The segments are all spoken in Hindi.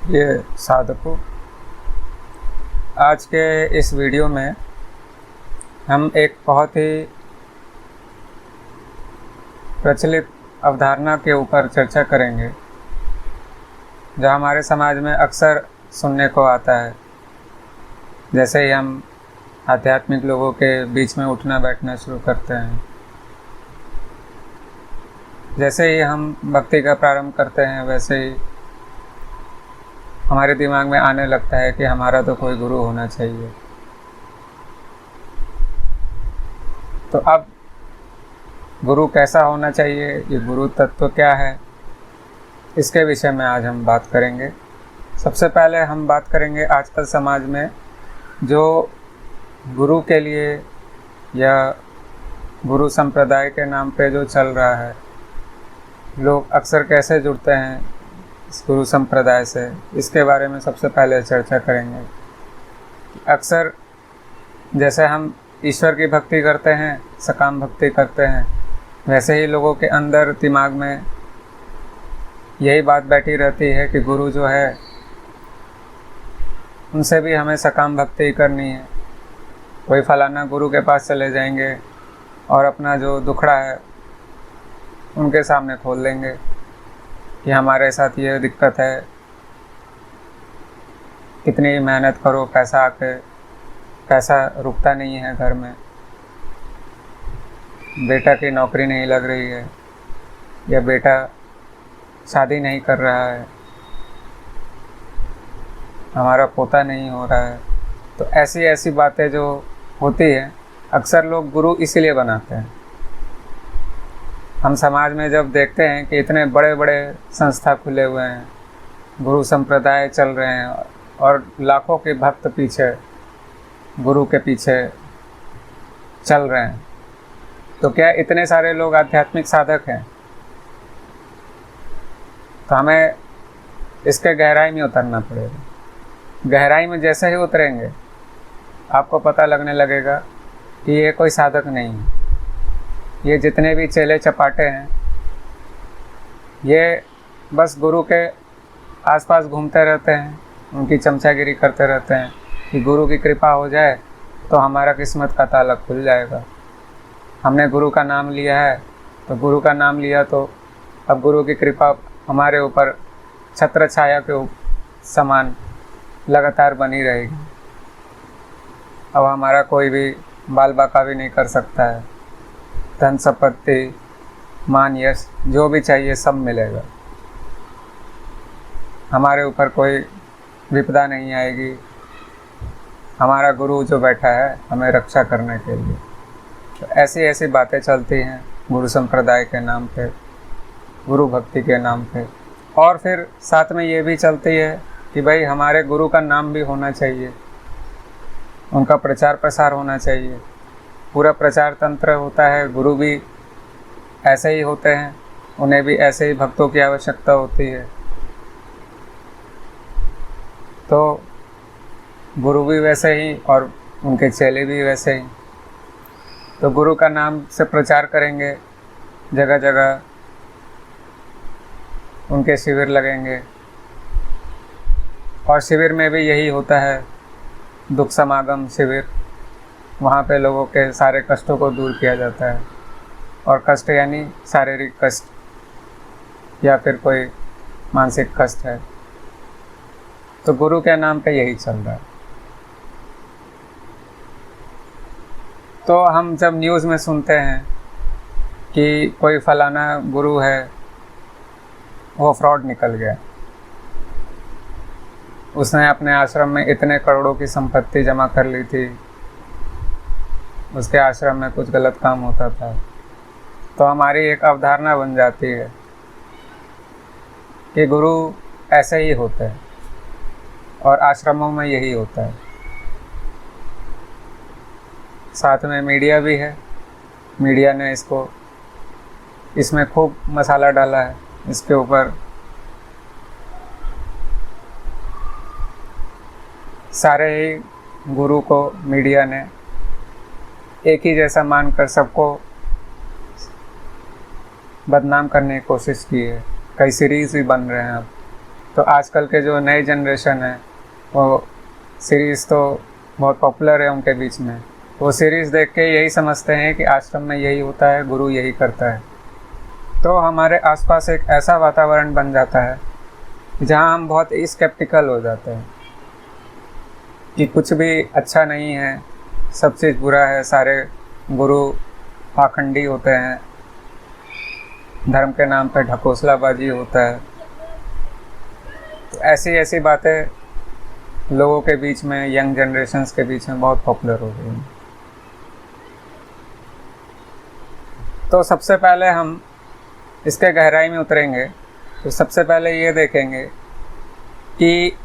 ये साधकों, आज के इस वीडियो में हम एक बहुत ही प्रचलित अवधारणा के ऊपर चर्चा करेंगे जो हमारे समाज में अक्सर सुनने को आता है। जैसे ही हम आध्यात्मिक लोगों के बीच में उठना बैठना शुरू करते हैं, जैसे ही हम भक्ति का प्रारंभ करते हैं, वैसे ही हमारे दिमाग में आने लगता है कि हमारा तो कोई गुरु होना चाहिए। तो अब गुरु कैसा होना चाहिए, ये गुरु तत्व क्या है, इसके विषय में आज हम बात करेंगे। सबसे पहले हम बात करेंगे आजकल समाज में जो गुरु के लिए या गुरु संप्रदाय के नाम पे जो चल रहा है, लोग अक्सर कैसे जुड़ते हैं इस गुरु संप्रदाय से, इसके बारे में सबसे पहले चर्चा करेंगे। अक्सर जैसे हम ईश्वर की भक्ति करते हैं, सकाम भक्ति करते हैं, वैसे ही लोगों के अंदर दिमाग में यही बात बैठी रहती है कि गुरु जो है उनसे भी हमें सकाम भक्ति करनी है। कोई फलाना गुरु के पास चले जाएंगे और अपना जो दुखड़ा है उनके सामने खोल देंगे कि हमारे साथ ये दिक्कत है, कितनी मेहनत करो, पैसा रुकता नहीं है घर में, बेटा की नौकरी नहीं लग रही है या बेटा शादी नहीं कर रहा है, हमारा पोता नहीं हो रहा है। तो ऐसी ऐसी बातें जो होती है, अक्सर लोग गुरु इसीलिए बनाते हैं। हम समाज में जब देखते हैं कि इतने बड़े बड़े संस्था खुले हुए हैं, गुरु संप्रदाय चल रहे हैं और लाखों के भक्त पीछे गुरु के पीछे चल रहे हैं, तो क्या इतने सारे लोग आध्यात्मिक साधक हैं? तो हमें इसके गहराई में उतरना पड़ेगा। गहराई में जैसे ही उतरेंगे आपको पता लगने लगेगा कि ये कोई साधक नहीं है। ये जितने भी चेले चपाटे हैं, ये बस गुरु के आसपास घूमते रहते हैं, उनकी चमचागिरी करते रहते हैं कि गुरु की कृपा हो जाए तो हमारा किस्मत का ताला खुल जाएगा। हमने गुरु का नाम लिया है तो गुरु का नाम लिया तो अब गुरु की कृपा हमारे ऊपर छत्र छाया के समान लगातार बनी रहेगी। अब हमारा कोई भी बाल बाका भी नहीं कर सकता है, धन संपत्ति मान यश जो भी चाहिए सब मिलेगा, हमारे ऊपर कोई विपदा नहीं आएगी। हमारा गुरु जो बैठा है हमें रक्षा करने के लिए। तो ऐसी ऐसी बातें चलती हैं गुरु संप्रदाय के नाम पे, गुरु भक्ति के नाम पे। और फिर साथ में ये भी चलती है कि भाई हमारे गुरु का नाम भी होना चाहिए, उनका प्रचार प्रसार होना चाहिए, पूरा प्रचार तंत्र होता है। गुरु भी ऐसे ही होते हैं, उन्हें भी ऐसे ही भक्तों की आवश्यकता होती है। तो गुरु भी वैसे ही और उनके चेले भी वैसे ही। तो गुरु का नाम से प्रचार करेंगे, जगह जगह उनके शिविर लगेंगे और शिविर में भी यही होता है, दुख समागम शिविर। वहाँ पे लोगों के सारे कष्टों को दूर किया जाता है, और कष्ट यानी शारीरिक कष्ट या फिर कोई मानसिक कष्ट है। तो गुरु के नाम पे यही चल रहा है। तो हम जब न्यूज़ में सुनते हैं कि कोई फलाना गुरु है, वो फ्रॉड निकल गया, उसने अपने आश्रम में इतने करोड़ों की संपत्ति जमा कर ली थी, उसके आश्रम में कुछ गलत काम होता था, तो हमारी एक अवधारणा बन जाती है कि गुरु ऐसे ही होते हैं और आश्रमों में यही होता है। साथ में मीडिया भी है, मीडिया ने इसमें खूब मसाला डाला है, इसके ऊपर सारे ही गुरु को मीडिया ने एक ही जैसा मानकर सबको बदनाम करने की कोशिश की है। कई सीरीज़ भी बन रहे हैं अब। तो आजकल के जो नई जनरेशन है वो सीरीज़ तो बहुत पॉपुलर है उनके बीच में, वो सीरीज़ देख के यही समझते हैं कि आश्रम में यही होता है, गुरु यही करता है। तो हमारे आसपास एक ऐसा वातावरण बन जाता है जहाँ हम बहुत स्केप्टिकल हो जाते हैं कि कुछ भी अच्छा नहीं है, सब चीज़ बुरा है, सारे गुरु पाखंडी होते हैं, धर्म के नाम पे ढकोसलाबाजी होता है। तो ऐसी ऐसी बातें लोगों के बीच में, यंग जनरेशन्स के बीच में बहुत पॉपुलर हो गई हैं। तो सबसे पहले हम इसके गहराई में उतरेंगे तो सबसे पहले ये देखेंगे कि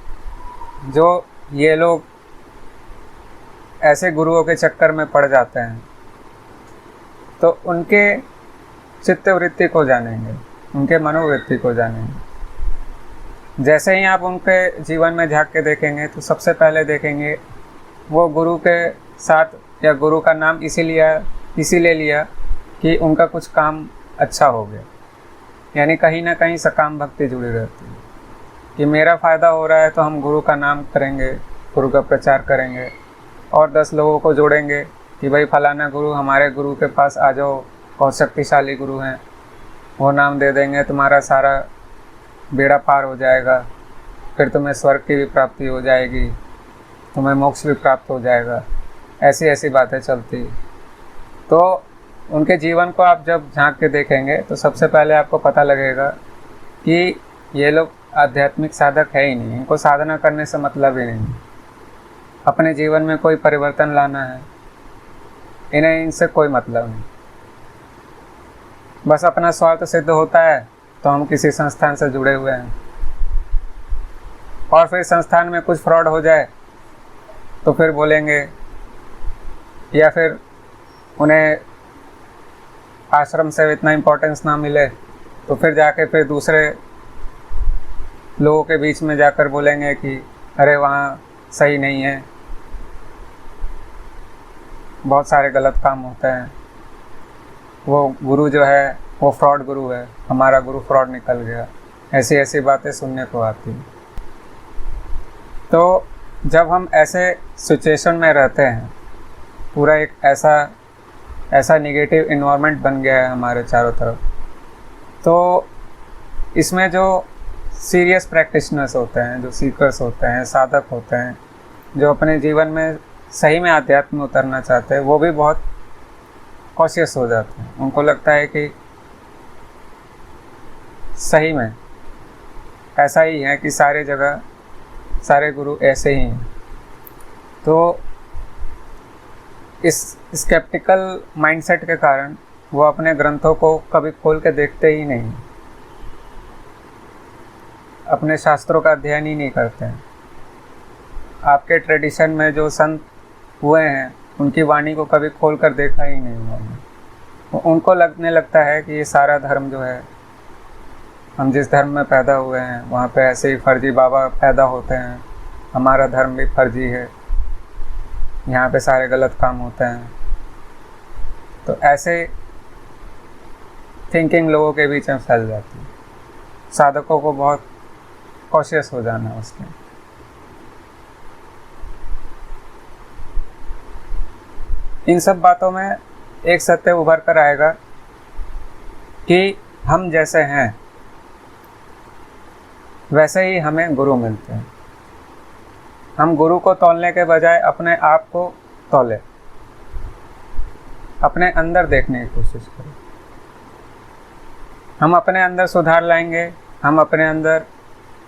जो ये लोग ऐसे गुरुओं के चक्कर में पड़ जाते हैं तो उनके चित्तवृत्ति को जानेंगे, उनके मनोवृत्ति को जानेंगे। जैसे ही आप उनके जीवन में झांक के देखेंगे तो सबसे पहले देखेंगे वो गुरु के साथ या गुरु का नाम इसीलिए लिया कि उनका कुछ काम अच्छा हो गया, यानी कहीं ना कहीं सकाम भक्ति जुड़ी रहती है कि मेरा फ़ायदा हो रहा है तो हम गुरु का नाम करेंगे, गुरु का प्रचार करेंगे और 10 लोगों को जोड़ेंगे कि भाई फलाना गुरु, हमारे गुरु के पास आ जाओ, बहुत शक्तिशाली गुरु हैं, वो नाम दे देंगे, तुम्हारा सारा बेड़ा पार हो जाएगा, फिर तुम्हें स्वर्ग की भी प्राप्ति हो जाएगी, तुम्हें मोक्ष भी प्राप्त हो जाएगा। ऐसी ऐसी बातें चलती। तो उनके जीवन को आप जब झांक के देखेंगे तो सबसे पहले आपको पता लगेगा कि ये लोग आध्यात्मिक साधक है ही नहीं, इनको साधना करने से मतलब ही नहीं, अपने जीवन में कोई परिवर्तन लाना है इन्हें, इनसे कोई मतलब नहीं। बस अपना स्वार्थ सिद्ध होता है तो हम किसी संस्थान से जुड़े हुए हैं और फिर संस्थान में कुछ फ्रॉड हो जाए तो फिर बोलेंगे, या फिर उन्हें आश्रम से इतना इम्पोर्टेंस ना मिले तो फिर जाके फिर दूसरे लोगों के बीच में जाकर बोलेंगे कि अरे वहाँ सही नहीं है, बहुत सारे गलत काम होते हैं, वो गुरु जो है वो फ्रॉड गुरु है, हमारा गुरु फ्रॉड निकल गया। ऐसी ऐसी बातें सुनने को आती हैं। तो जब हम ऐसे सिचुएशन में रहते हैं, पूरा एक ऐसा निगेटिव इन्वायरमेंट बन गया है हमारे चारों तरफ, तो इसमें जो सीरियस प्रैक्टिशनर्स होते हैं, जो सीकर्स होते हैं, साधक होते हैं, जो अपने जीवन में सही में आध्यात्म में उतरना चाहते हैं, वो भी बहुत कॉशियस हो जाते हैं। उनको लगता है कि सही में ऐसा ही है कि सारे जगह सारे गुरु ऐसे ही हैं। तो इस स्केप्टिकल माइंडसेट के कारण वो अपने ग्रंथों को कभी खोल के देखते ही नहीं, अपने शास्त्रों का अध्ययन ही नहीं करते हैं। आपके ट्रेडिशन में जो संत हुए हैं उनकी वाणी को कभी खोल कर देखा ही नहीं उन्होंने। उनको लगने लगता है कि ये सारा धर्म जो है, हम जिस धर्म में पैदा हुए हैं वहाँ पे ऐसे ही फर्जी बाबा पैदा होते हैं, हमारा धर्म भी फर्जी है, यहाँ पे सारे गलत काम होते हैं। तो ऐसे थिंकिंग लोगों के बीच में फैल जाती है। साधकों को बहुत कॉशियस हो जाना है उसमें। इन सब बातों में एक सत्य उभर कर आएगा कि हम जैसे हैं वैसे ही हमें गुरु मिलते हैं। हम गुरु को तौलने के बजाय अपने आप को तौले, अपने अंदर देखने की कोशिश करें। हम अपने अंदर सुधार लाएंगे, हम अपने अंदर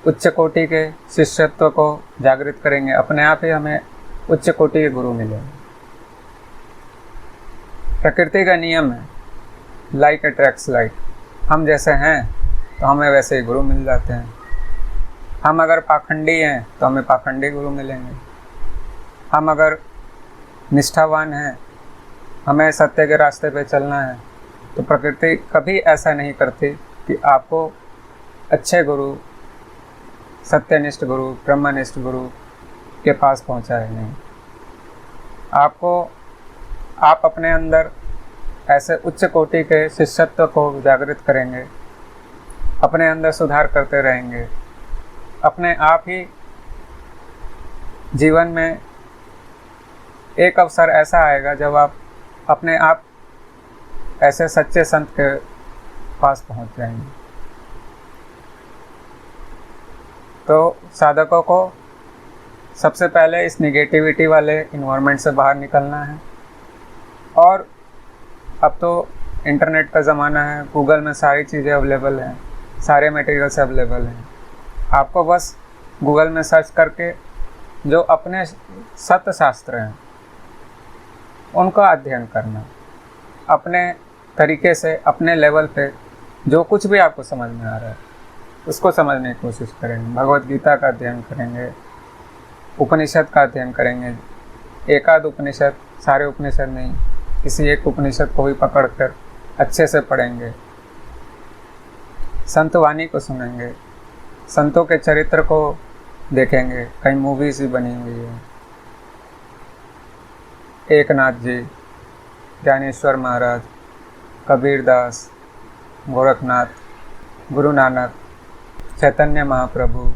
उच्च कोटि के शिष्यत्व को जागृत करेंगे, अपने आप ही हमें उच्च कोटि के गुरु मिलेंगे। प्रकृति का नियम है, लाइक अट्रैक्ट्स लाइक। हम जैसे हैं तो हमें वैसे ही गुरु मिल जाते हैं। हम अगर पाखंडी हैं तो हमें पाखंडी गुरु मिलेंगे। हम अगर निष्ठावान हैं, हमें सत्य के रास्ते पे चलना है, तो प्रकृति कभी ऐसा नहीं करती कि आपको अच्छे गुरु, सत्यनिष्ठ गुरु, ब्रह्मनिष्ठ गुरु के पास पहुंचाए नहीं। आप अपने अंदर ऐसे उच्च कोटि के शिष्यत्व को जागृत करेंगे, अपने अंदर सुधार करते रहेंगे, अपने आप ही जीवन में एक अवसर ऐसा आएगा जब आप अपने आप ऐसे सच्चे संत के पास पहुंच जाएंगे। तो साधकों को सबसे पहले इस निगेटिविटी वाले इन्वायरमेंट से बाहर निकलना है। और अब तो इंटरनेट का ज़माना है, गूगल में सारी चीज़ें अवेलेबल हैं, सारे मटेरियल्स अवेलेबल हैं। आपको बस गूगल में सर्च करके जो अपने सत्य शास्त्र हैं उनका अध्ययन करना, अपने तरीके से अपने लेवल पे जो कुछ भी आपको समझ में आ रहा है उसको समझने की कोशिश करेंगे। भगवत गीता का अध्ययन करेंगे, उपनिषद का अध्ययन करेंगे, एकाध उपनिषद, सारे उपनिषद नहीं, किसी एक उपनिषद को भी पकड़कर अच्छे से पढ़ेंगे, संत वाणी को सुनेंगे, संतों के चरित्र को देखेंगे। कई मूवीज भी बनी हुई है, एकनाथ जी, ज्ञानेश्वर महाराज, कबीर दास, गोरखनाथ, गुरु नानक, चैतन्य महाप्रभु,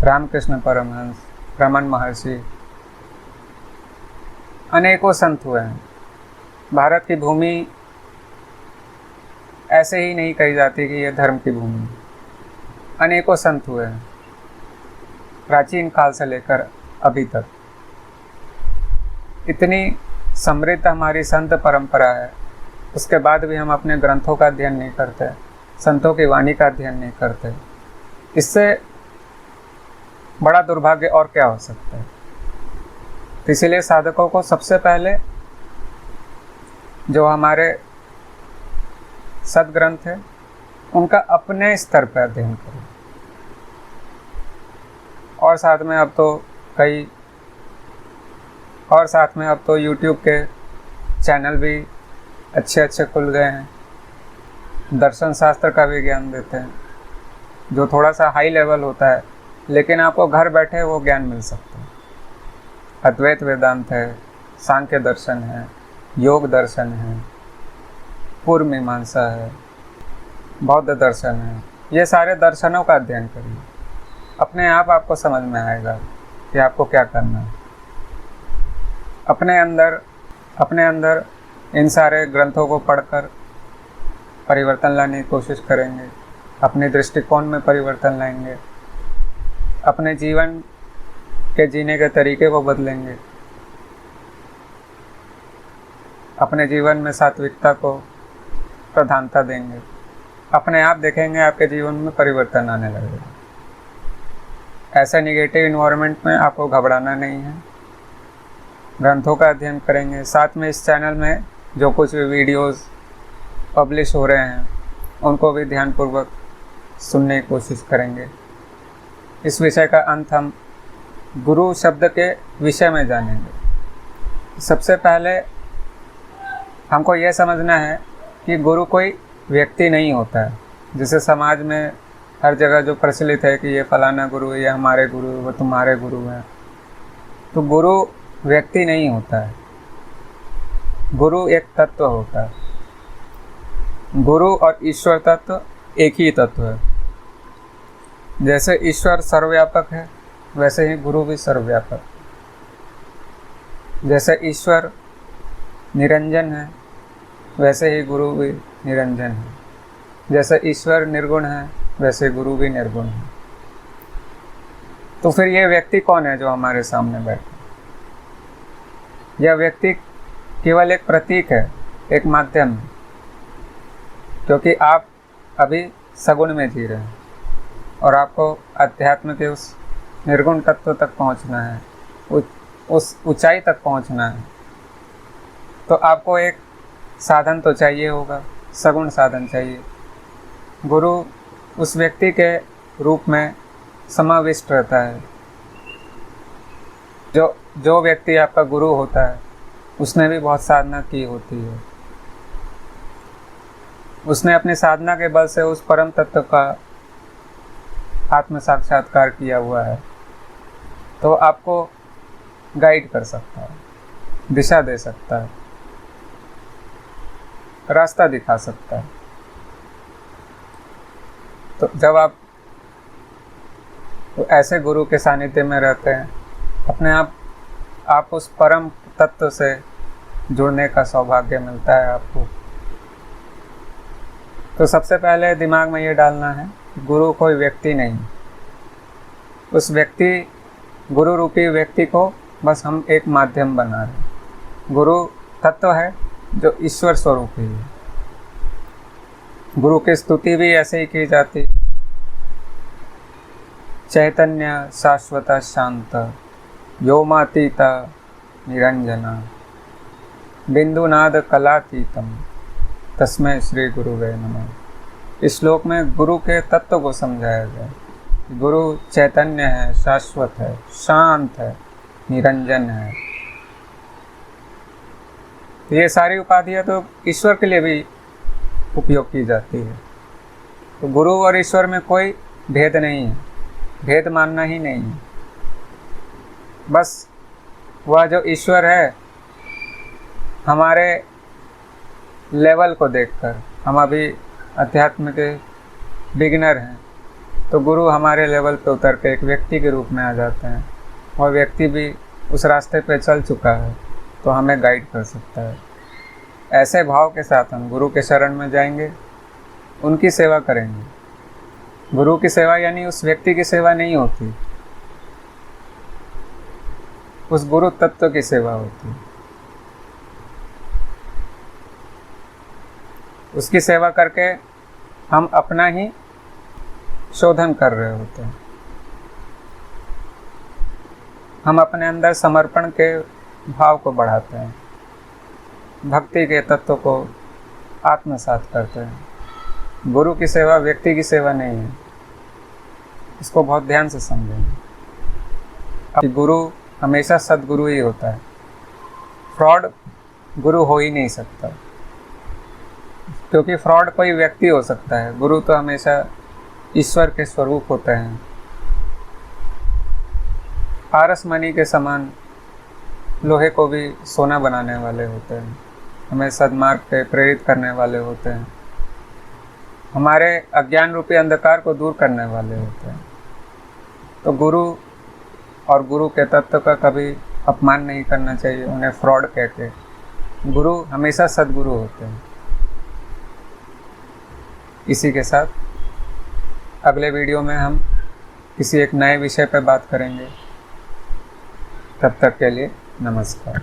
रामकृष्ण परमहंस, रमन महर्षि, अनेकों संत हुए हैं। भारत की भूमि ऐसे ही नहीं कही जाती कि यह धर्म की भूमि है। अनेकों संत हुए हैं प्राचीन काल से लेकर अभी तक। इतनी समृद्ध हमारी संत परंपरा है, उसके बाद भी हम अपने ग्रंथों का अध्ययन नहीं करते, संतों की वाणी का अध्ययन नहीं करते। इससे बड़ा दुर्भाग्य और क्या हो सकता है। तो इसीलिए साधकों को सबसे पहले जो हमारे सदग्रंथ है उनका अपने स्तर पर अध्ययन करें। और साथ में अब तो YouTube के चैनल भी अच्छे खुल गए हैं, दर्शन शास्त्र का भी ज्ञान देते हैं, जो थोड़ा सा हाई लेवल होता है, लेकिन आपको घर बैठे वो ज्ञान मिल सकता है। अद्वैत वेदांत है, सांख्य दर्शन है, योग दर्शन है, पूर्व मीमांसा है, बौद्ध दर्शन है। ये सारे दर्शनों का अध्ययन करिए, अपने आप आपको समझ में आएगा कि आपको क्या करना है। अपने अंदर इन सारे ग्रंथों को पढ़कर परिवर्तन लाने की कोशिश करेंगे, अपने दृष्टिकोण में परिवर्तन लाएंगे, अपने जीवन के जीने के तरीके को बदलेंगे, अपने जीवन में सात्विकता को प्रधानता देंगे। अपने आप देखेंगे आपके जीवन में परिवर्तन आने लगेगा। ऐसे निगेटिव इन्वायरमेंट में आपको घबराना नहीं है। ग्रंथों का अध्ययन करेंगे, साथ में इस चैनल में जो कुछ भी वीडियोस पब्लिश हो रहे हैं उनको भी ध्यानपूर्वक सुनने की कोशिश करेंगे। इस विषय का अंत हम गुरु शब्द के विषय में जानेंगे। सबसे पहले हमको यह समझना है कि गुरु कोई व्यक्ति नहीं होता है, जैसे समाज में हर जगह जो प्रचलित है कि ये फलाना गुरु है, ये हमारे गुरु है, वो तुम्हारे गुरु हैं। तो गुरु व्यक्ति नहीं होता है, गुरु एक तत्व होता है। गुरु और ईश्वर तत्व एक ही तत्व है। जैसे ईश्वर सर्वव्यापक है वैसे ही गुरु भी सर्वव्यापक। जैसे ईश्वर निरंजन है वैसे ही गुरु भी निरंजन है। जैसे ईश्वर निर्गुण है वैसे गुरु भी निर्गुण है। तो फिर यह व्यक्ति कौन है जो हमारे सामने बैठा? यह व्यक्ति केवल एक प्रतीक है, एक माध्यम है, क्योंकि आप अभी सगुण में जी रहे हैं और आपको अध्यात्म के उस निर्गुण तत्व तक पहुंचना है, उस ऊंचाई तक पहुंचना है। तो आपको एक साधन तो चाहिए होगा, सगुण साधन चाहिए। गुरु उस व्यक्ति के रूप में समाविष्ट रहता है। जो व्यक्ति आपका गुरु होता है उसने भी बहुत साधना की होती है, उसने अपनी साधना के बल से उस परम तत्व का आत्म साक्षात्कार किया हुआ है। तो आपको गाइड कर सकता है, दिशा दे सकता है, रास्ता दिखा सकता है। तो जब आप तो ऐसे गुरु के सानिध्य में रहते हैं, अपने आप उस परम तत्व से जुड़ने का सौभाग्य मिलता है आपको। तो सबसे पहले दिमाग में ये डालना है, गुरु कोई व्यक्ति नहीं, उस गुरु रूपी व्यक्ति को बस हम एक माध्यम बना रहे हैं। गुरु तत्व है जो ईश्वर स्वरूप ही है। गुरु की स्तुति भी ऐसे ही की जाती, चैतन्य शाश्वत शांत व्योमातीत निरंजना बिंदुनाद कलातीतम तस्मै श्री गुरुवे नमः। इस श्लोक में गुरु के तत्व को समझाया गया। गुरु चैतन्य है, शाश्वत है, शांत है, निरंजन है। ये सारी उपाधियां तो ईश्वर के लिए भी उपयोग की जाती है। तो गुरु और ईश्वर में कोई भेद नहीं है, भेद मानना ही नहीं है। बस वह जो ईश्वर है, हमारे लेवल को देखकर, हम अभी अध्यात्म के बिगिनर हैं, तो गुरु हमारे लेवल पे उतर के एक व्यक्ति के रूप में आ जाते हैं। वह व्यक्ति भी उस रास्ते पे चल चुका है तो हमें गाइड कर सकता है। ऐसे भाव के साथ हम गुरु के शरण में जाएंगे, उनकी सेवा करेंगे। गुरु की सेवा यानी उस व्यक्ति की सेवा नहीं होती, उस गुरु तत्व की सेवा होती है। उसकी सेवा करके हम अपना ही शोधन कर रहे होते हैं। हम अपने अंदर समर्पण के भाव को बढ़ाते हैं, भक्ति के तत्व को आत्मसात करते हैं। गुरु की सेवा व्यक्ति की सेवा नहीं है, इसको बहुत ध्यान से समझेंगे। गुरु हमेशा सद्गुरु ही होता है, फ्रॉड गुरु हो ही नहीं सकता, क्योंकि फ्रॉड कोई व्यक्ति हो सकता है, गुरु तो हमेशा ईश्वर के स्वरूप होते हैं। पारस मणि के समान लोहे को भी सोना बनाने वाले होते हैं, हमें सद्मार्ग पे प्रेरित करने वाले होते हैं, हमारे अज्ञान रूपी अंधकार को दूर करने वाले होते हैं। तो गुरु और गुरु के तत्व का कभी अपमान नहीं करना चाहिए, उन्हें फ्रॉड कह के। गुरु हमेशा सद्गुरु होते हैं। इसी के साथ अगले वीडियो में हम किसी एक नए विषय पर बात करेंगे। तब तक के लिए नमस्कार।